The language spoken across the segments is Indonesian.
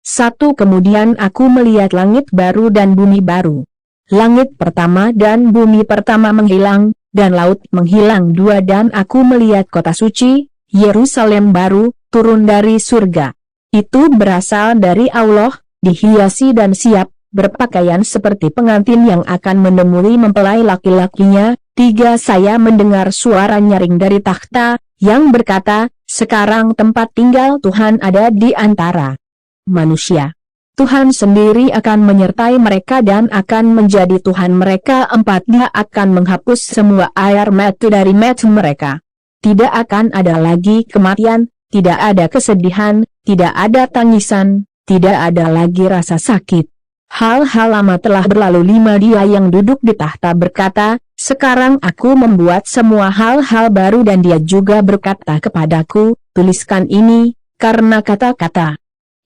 Kemudian aku melihat langit baru dan bumi baru. Langit pertama dan bumi pertama menghilang, dan laut menghilang dua, dan aku melihat kota suci, Yerusalem baru, turun dari surga. Itu berasal dari Allah, dihiasi dan siap, berpakaian seperti pengantin yang akan menemui mempelai laki-lakinya. 3. Saya mendengar suara nyaring dari takhta, yang berkata, sekarang tempat tinggal Tuhan ada di antara manusia. Tuhan sendiri akan menyertai mereka dan akan menjadi Tuhan mereka. 4. Dia akan menghapus semua air mata dari mata mereka. Tidak akan ada lagi kematian, tidak ada kesedihan, tidak ada tangisan, tidak ada lagi rasa sakit. Hal-hal lama telah berlalu. 5. Dia yang duduk di tahta berkata, sekarang aku membuat semua hal-hal baru, dan dia juga berkata kepadaku, tuliskan ini, karena kata-kata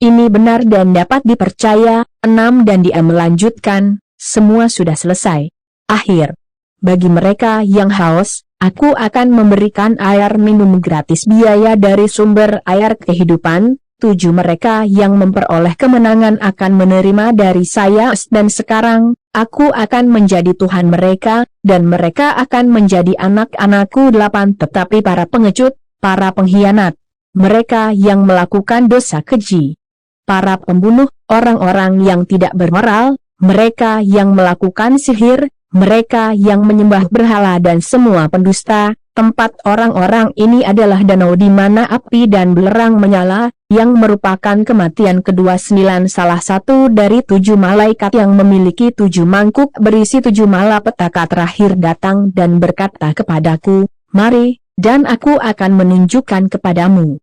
ini benar dan dapat dipercaya. 6. Dan dia melanjutkan, semua sudah selesai. Akhir. Bagi mereka yang haus, aku akan memberikan air minum gratis biaya dari sumber air kehidupan. 7. Mereka yang memperoleh kemenangan akan menerima dari saya, dan sekarang, aku akan menjadi Tuhan mereka, dan mereka akan menjadi anak-anakku. 8. Tetapi para pengecut, para pengkhianat, mereka yang melakukan dosa keji, para pembunuh, orang-orang yang tidak bermoral, mereka yang melakukan sihir, mereka yang menyembah berhala dan semua pendusta, tempat orang-orang ini adalah danau di mana api dan belerang menyala, yang merupakan kematian kedua. 9. Salah satu dari 7 malaikat yang memiliki 7 mangkuk berisi 7 malapetaka terakhir datang dan berkata kepadaku, mari, dan aku akan menunjukkan kepadamu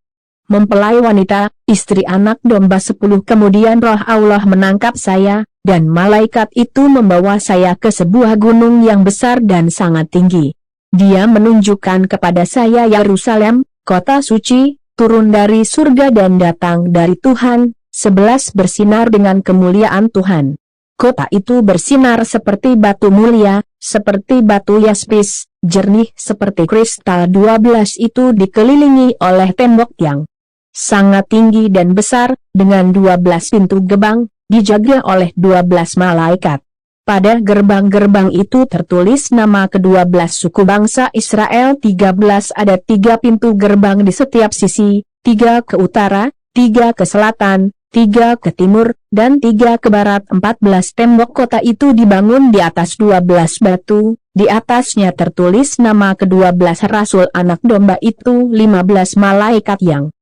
mempelai wanita, istri anak domba 10. Kemudian roh Allah menangkap saya, dan malaikat itu membawa saya ke sebuah gunung yang besar dan sangat tinggi. Dia menunjukkan kepada saya Yerusalem, kota suci, turun dari surga dan datang dari Tuhan. 11. Bersinar dengan kemuliaan Tuhan. Kota itu bersinar seperti batu mulia, seperti batu yaspis, jernih seperti kristal. 12. Itu dikelilingi oleh tembok yang sangat tinggi dan besar, dengan 12 pintu gerbang, dijaga oleh 12 malaikat. Pada gerbang-gerbang itu tertulis nama ke-12 suku bangsa Israel. 13. Ada 3 pintu gerbang di setiap sisi, 3 ke utara, 3 ke selatan, 3 ke timur, dan 3 ke barat. 14. Tembok kota itu dibangun di atas 12 batu, di atasnya tertulis nama ke-12 rasul anak domba itu. 15. Malaikat yang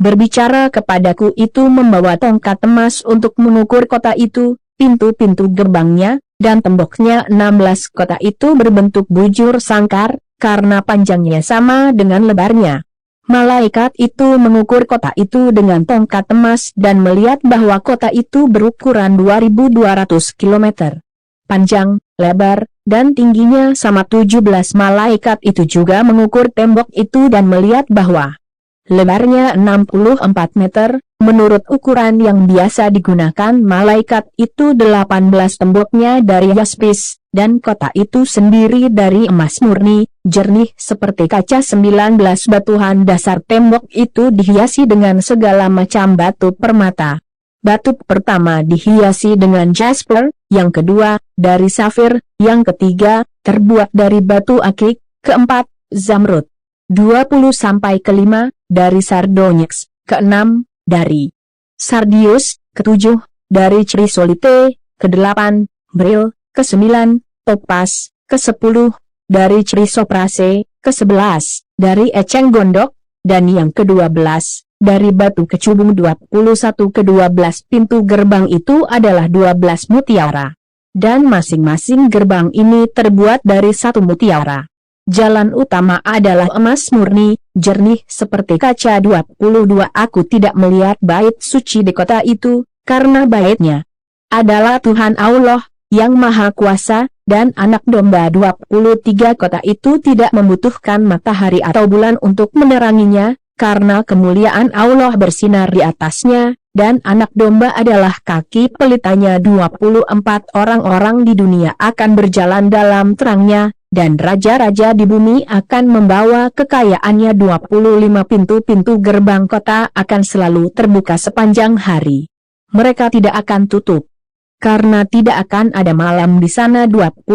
berbicara kepadaku itu membawa tongkat emas untuk mengukur kota itu, pintu-pintu gerbangnya, dan temboknya. 16. Kota itu berbentuk bujur sangkar, karena panjangnya sama dengan lebarnya. Malaikat itu mengukur kota itu dengan tongkat emas dan melihat bahwa kota itu berukuran 2.200 km. Panjang, lebar, dan tingginya sama. 17. Malaikat itu juga mengukur tembok itu dan melihat bahwa lebarnya 64 meter, menurut ukuran yang biasa digunakan malaikat itu. 18. Temboknya dari yaspis, dan kota itu sendiri dari emas murni, jernih seperti kaca. 19. Batuhan dasar tembok itu dihiasi dengan segala macam batu permata. Batu pertama dihiasi dengan jasper, yang kedua, dari safir, yang ketiga, terbuat dari batu akik, keempat, zamrud. 20-5, dari sardonyx, ke-6, dari sardius, ke-7, dari chrysolite, ke-8, beryl, ke-9, topaz, ke-10, dari chrysoprase, ke-11, dari eceng gondok, dan yang ke-12, dari batu kecubung. 21. Ke-12 pintu gerbang itu adalah 12 mutiara, dan masing-masing gerbang ini terbuat dari 1 mutiara. Jalan utama adalah emas murni, jernih seperti kaca. 22. Aku tidak melihat bait suci di kota itu, karena baitnya adalah Tuhan Allah, yang Maha Kuasa, dan Anak Domba. 23. Kota itu tidak membutuhkan matahari atau bulan untuk meneranginya, karena kemuliaan Allah bersinar di atasnya, dan Anak Domba adalah kaki pelitanya. 24. Orang-orang di dunia akan berjalan dalam terangnya, dan raja-raja di bumi akan membawa kekayaannya. 25. Pintu-pintu gerbang kota akan selalu terbuka sepanjang hari. mereka tidak akan tutup. Karena tidak akan ada malam di sana. 26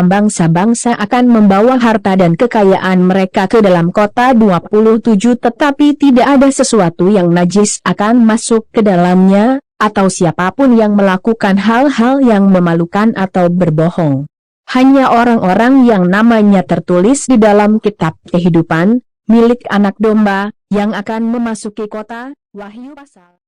bangsa-bangsa akan membawa harta dan kekayaan mereka ke dalam kota. 27 Tetapi tidak ada sesuatu yang najis akan masuk ke dalamnya, atau siapapun yang melakukan hal-hal yang memalukan atau berbohong. Hanya orang-orang yang namanya tertulis di dalam kitab kehidupan, milik anak domba, yang akan memasuki kota. Wahyu pasal